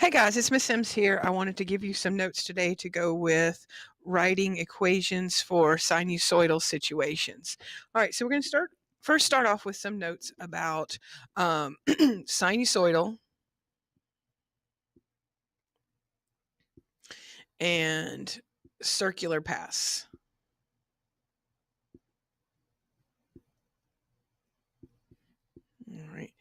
Hey guys, it's Miss Sims here. I wanted to give you some notes today to go with writing equations for sinusoidal situations. All right, so we're going to start off with some notes about sinusoidal and circular paths. All right,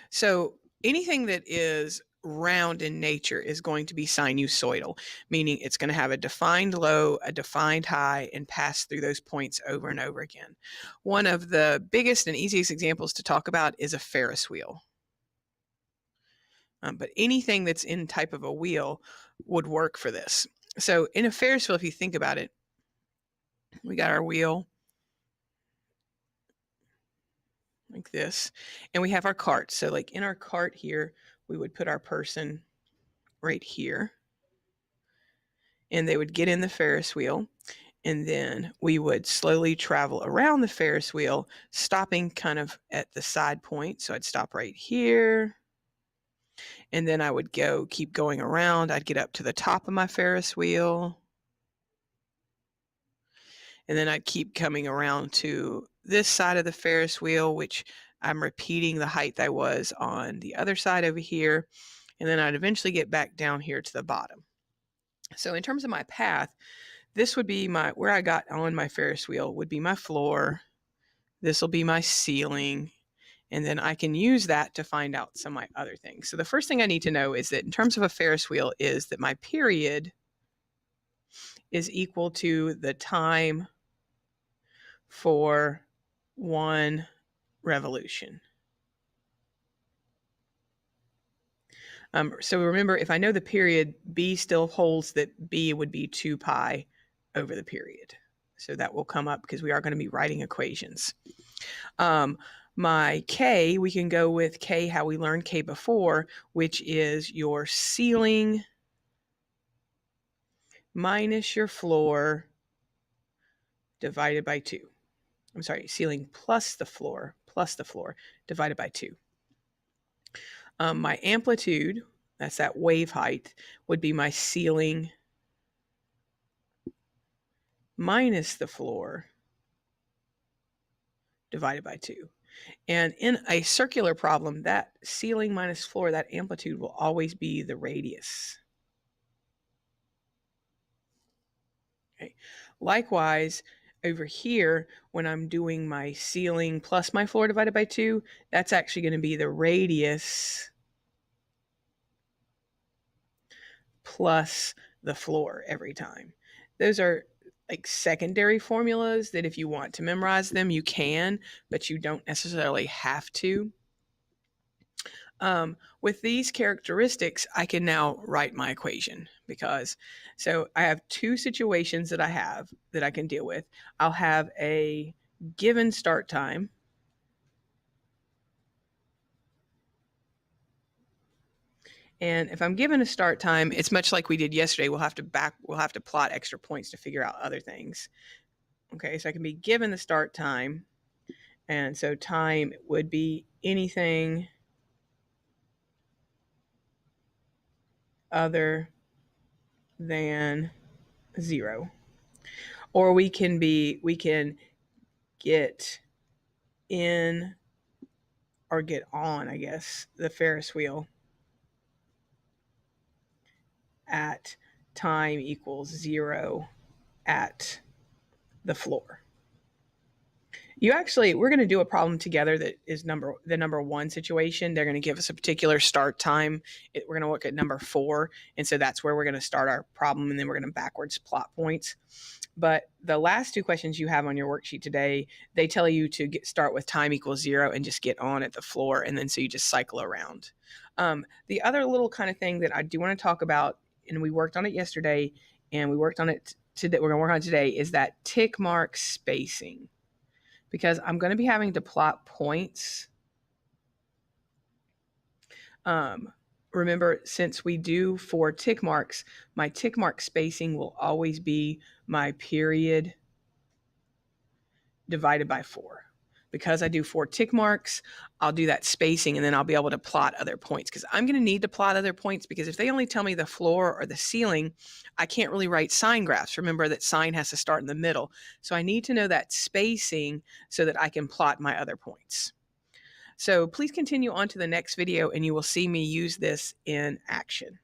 so anything that is round in nature is going to be sinusoidal, meaning it's going to have a defined low, a defined high, and pass through those points over and over again. One of the biggest and easiest examples to talk about is a Ferris wheel. But anything that's in type of a wheel would work for this. So in a Ferris wheel, if you think about it, we got our wheel like this, and we have our cart. So like in our cart here, we would put our person right here, and they would get in the Ferris wheel, and then we would slowly travel around the Ferris wheel, stopping kind of at the side point. So I'd stop right here, and then I would keep going around. I'd get up to the top of my Ferris wheel, and then I'd keep coming around to this side of the Ferris wheel, which I'm repeating the height I was on the other side over here, and then I'd eventually get back down here to the bottom. So in terms of my path, this would be where I got on my Ferris wheel would be my floor. This will be my ceiling. And then I can use that to find out some of my other things. So the first thing I need to know is that in terms of a Ferris wheel is that my period is equal to the time for one revolution. So remember, if I know the period, B still holds that B would be 2 pi over the period. So that will come up because we are going to be writing equations. My K, we can go with K how we learned K before, which is your ceiling minus your floor divided by 2. I'm sorry, ceiling plus the floor divided by 2. My amplitude, that's that wave height, would be my ceiling minus the floor divided by 2. And in a circular problem, that ceiling minus floor, that amplitude will always be the radius. Okay. Likewise, over here, when I'm doing my ceiling plus my floor divided by 2, that's actually going to be the radius plus the floor every time. Those are like secondary formulas that if you want to memorize them, you can, but you don't necessarily have to. With these characteristics, I can now write my equation so I have two situations that I can deal with. I'll have a given start time. And if I'm given a start time, it's much like we did yesterday. We'll have to plot extra points to figure out other things. Okay, so I can be given the start time. And so time would be anything other than 0. Or we can get in or get on, I guess, the Ferris wheel at time equals 0 at the floor. We're going to do a problem together that is the number 1 situation. They're going to give us a particular start time. We're going to look at number 4. And so that's where we're going to start our problem. And then we're going to backwards plot points. But the last 2 questions you have on your worksheet today, they tell you to start with time equals 0 and just get on at the floor. And then so you just cycle around. The other little kind of thing that I do want to talk about, and we worked on it yesterday, and we worked on it today, we're going to work on it today, is that tick mark spacing. Because I'm going to be having to plot points. Remember, since we do 4 tick marks, my tick mark spacing will always be my period divided by 4. because I do 4 tick marks, I'll do that spacing, and then I'll be able to plot other points, because I'm going to need to plot other points, because if they only tell me the floor or the ceiling, I can't really write sine graphs. Remember that sine has to start in the middle. So I need to know that spacing so that I can plot my other points. So please continue on to the next video and you will see me use this in action.